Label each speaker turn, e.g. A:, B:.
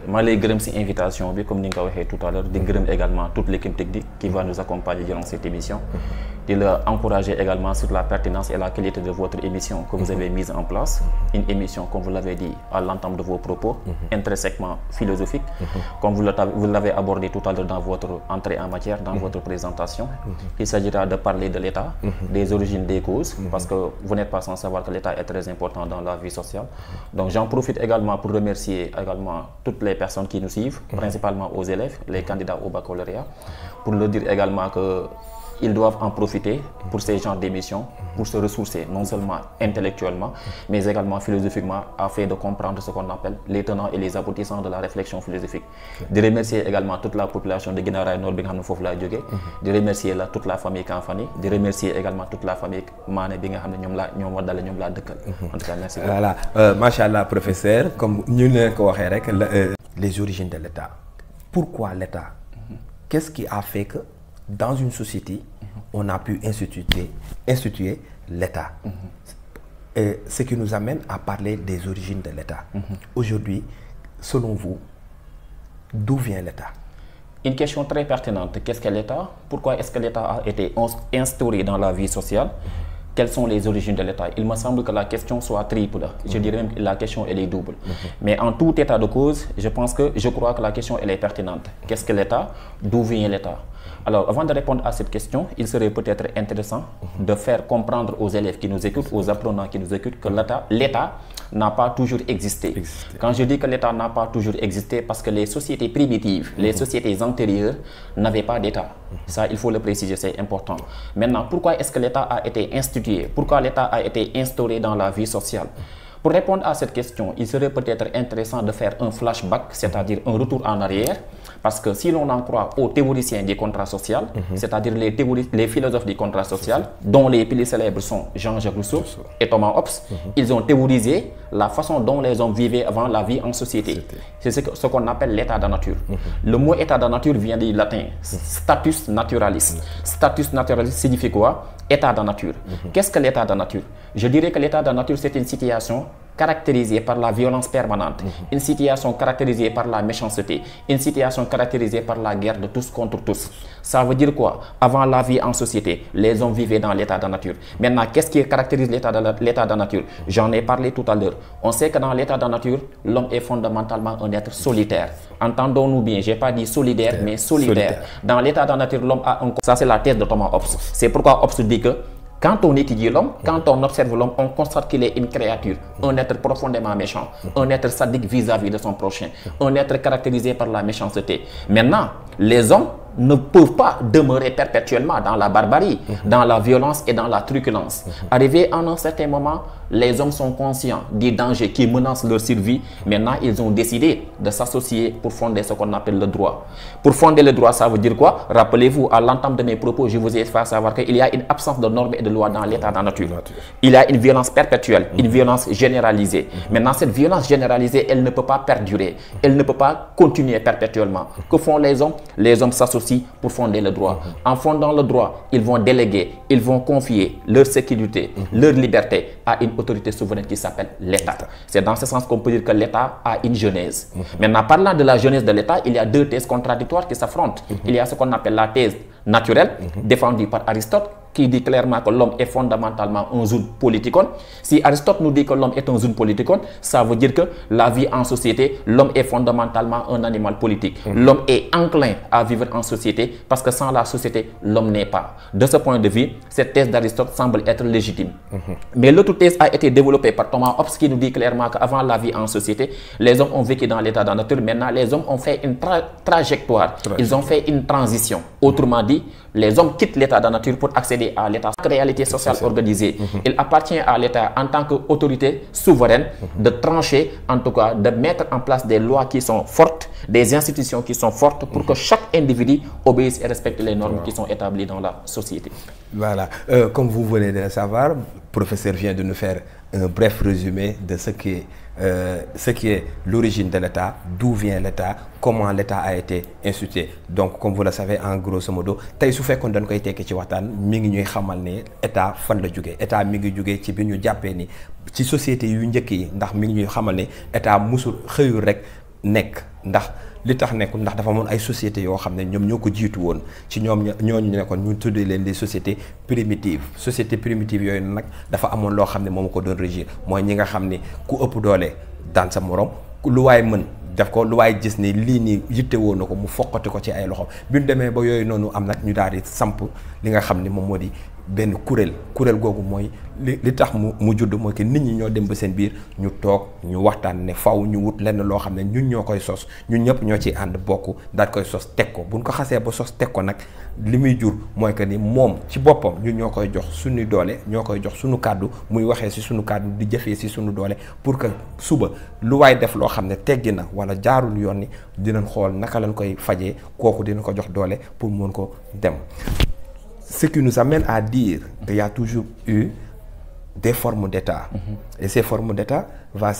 A: maa lay gërëm ci invitation bi comme ni nga ko waxee tout à l'heure di gërëm également toute l'équipe technique qui va nous accompagner durant cette émission. di la encourager également sur la pertinence et la qualité de votre émission que vous avez mise en place. Une émission, comme vous l'avez dit à l'entame de vos propos, intrinsèquement philosophique, comme vous l'avez abordé tout à l'heure dans votre entrée en matière, dans votre présentation. Il s'agira de parler de l'État, des origines, des causes, parce que vous n'êtes pas sans savoir que l'État est très important dans la vie sociale. Donc j'en profite également pour remercier également toutes les personnes qui nous suivent, principalement aux élèves, les candidats au baccalauréat, pour leur dire également que ils doivent en profiter pour ces genres d'émissions, pour se ressourcer non seulement intellectuellement, mais également philosophiquement, afin de comprendre ce qu'on appelle les tenants et les aboutissants de la réflexion philosophique. De remercier également toute la population de Guinaw Rails Nord, de remercier toute la famille Kanfani, de remercier également toute la famille Mané, en tout cas, merci.
B: Voilà, machallah professeur, comme nous l'avons dit, les origines de l'État. Pourquoi l'État? Qu'est-ce qui a fait que dans une société, on a pu instituer l'État? Ce qui nous amène à parler des origines de l'État. Aujourd'hui, selon vous, d'où vient l'État?
A: Une question très pertinente. Qu'est-ce que l'État? Pourquoi est-ce que l'État a été instauré dans la vie sociale? Quelles sont les origines de l'État? Il me semble que la question soit triple. Je dirais même que la question elle est double. Mais en tout état de cause, je crois que la question elle est pertinente. Qu'est-ce que l'État? D'où vient l'État? Alors, avant de répondre à cette question, il serait peut-être intéressant de faire comprendre aux élèves qui nous écoutent, aux apprenants qui nous écoutent, que l'État n'a pas toujours existé. Quand je dis que l'État n'a pas toujours existé, parce que les sociétés primitives, les sociétés antérieures n'avaient pas d'État. Ça, il faut le préciser, c'est important. Maintenant, pourquoi est-ce que l'État a été institué? Pourquoi l'État a été instauré dans la vie sociale? Pour répondre à cette question, il serait peut-être intéressant de faire un flashback, c'est-à-dire un retour en arrière, parce que si l'on en croit aux théoriciens des contrats sociaux, c'est-à-dire les philosophes du contrat social, dont les plus célèbres sont Jean-Jacques Rousseau et Thomas Hobbes, ils ont théorisé la façon dont les hommes vivaient avant la vie en société. C'est ce qu'on appelle l'état de nature. Le mot état de nature vient du latin status naturalis. Status naturalis signifie quoi? État de nature. Qu'est-ce que l'état de nature? Je dirais que l'état de nature, c'est une situation caractérisée par la violence permanente, une situation caractérisée par la méchanceté, une situation caractérisée par la guerre de tous contre tous. Ça veut dire quoi? Avant la vie en société, les hommes vivaient dans l'état de nature. Maintenant, qu'est-ce qui caractérise l'état de nature? J'en ai parlé tout à l'heure. On sait que dans l'état de nature, l'homme est fondamentalement un être solitaire. Entendons-nous bien, je n'ai pas dit solidaire, mais solitaire. Dans l'état de nature, l'homme a un... Ça, c'est la thèse de Thomas Hobbes. C'est pourquoi Hobbes dit que quand on étudie l'homme, quand on observe l'homme, on constate qu'il est une créature, un être profondément méchant, un être sadique vis-à-vis de son prochain, un être caractérisé par la méchanceté. Maintenant, les hommes ne peuvent pas demeurer perpétuellement dans la barbarie, dans la violence et dans la truculence. Arrivé à un certain moment, les hommes sont conscients des dangers qui menacent leur survie. Maintenant, ils ont décidé de s'associer pour fonder ce qu'on appelle le droit. Pour fonder le droit, ça veut dire quoi? Rappelez-vous, à l'entame de mes propos, je vous ai fait savoir qu'il y a une absence de normes et de lois dans l'état de la nature. Il y a une violence perpétuelle, une violence généralisée. Maintenant, cette violence généralisée, elle ne peut pas perdurer. Elle ne peut pas continuer perpétuellement. Que font les hommes? Les hommes s'associent pour fonder le droit. En fondant le droit, ils vont déléguer, ils vont confier leur sécurité, leur liberté à une autorité souveraine qui s'appelle l'État. C'est dans ce sens qu'on peut dire que l'État a une genèse. Maintenant, parlant de la genèse de l'État, il y a deux thèses contradictoires qui s'affrontent. Il y a ce qu'on appelle la thèse naturelle, défendue par Aristote, qui dit clairement que l'homme est fondamentalement un zoon politikon. Si Aristote nous dit que l'homme est un zoon politikon, ça veut dire que la vie en société, l'homme est fondamentalement un animal politique. L'homme est enclin à vivre en société parce que sans la société, l'homme n'est pas. De ce point de vue, cette thèse d'Aristote semble être légitime. Mais l'autre thèse a été développée par Thomas Hobbes qui nous dit clairement qu'avant la vie en société, les hommes ont vécu dans l'état de la nature. Maintenant, les hommes ont fait une trajectoire. Ils ont fait une transition. Autrement dit, les hommes quittent l'état de la nature pour accéder à l'état de réalité sociale organisée. Il appartient à l'État en tant qu'autorité souveraine de trancher, en tout cas de mettre en place des lois qui sont fortes, des institutions qui sont fortes pour que chaque individu obéisse et respecte les normes qui sont établies dans la société.
B: Voilà, comme vous venez de le savoir, le professeur vient de nous faire un bref résumé de ce qui est l'origine de l'État, d'où vient l'État, comment l'État a été institué. Donc, comme vous le savez, en grosso modo, tay su fekkon dañ koy tekki ci waxtaan mi ngi ñuy xamal ne état fan la jógee état mi ngi jógee ci bi ñu jàppee ni ci société yu njëkk yi ndax mi ngi ñuy xamal ne état musul xëyul rek nekk ndax li tax nekkul ndax dafa amoon ay sociétés yoo xam ne ñoom ñoo ko jiitu woon ci ñoom ñooñu nekkoon ñu tuddee leen des sociétés primitives sociétés primitives yooyu nag dafa amoon loo xam ne moom ko doon régir mooy ñi nga xam ni ku ëpp doole daan sa morom lu waay mën def ko lu waay gis ni lii nii yitte woon na ko mu foqati ko ci ay loxo bi ñu demee ba yooyu noonu am nag ñu daal di samp li nga xam ni moom moo di benn kuréel googu mooy li tax mu judd mooy que nit ñi ñoo dem ba seen biir ñu toog ñu waxtaan ne faw ñu wut lenn loo xam ne ñun ñoo koy sos ñun ñëpp ñoo ciy ànd bokk daal koy sos teg ko buñ ko xasee ba sos teg ko nag li muy jur mooy que ni moom ci boppam ñun ñoo koy jox suñu doole ñoo koy jox suñu kàddu muy waxee ci suñu kàddu di jëfee ci suñu doole pour que suba lu waay def loo xam ne teggi na walla jaarul yoon ni dinañ xool naka lañ koy fajee kooku dina ko jox doole pour mën ko dem. Ce qui nous amène à dire qu'il y a toujours eu des formes d'État. Et ces formes d'État va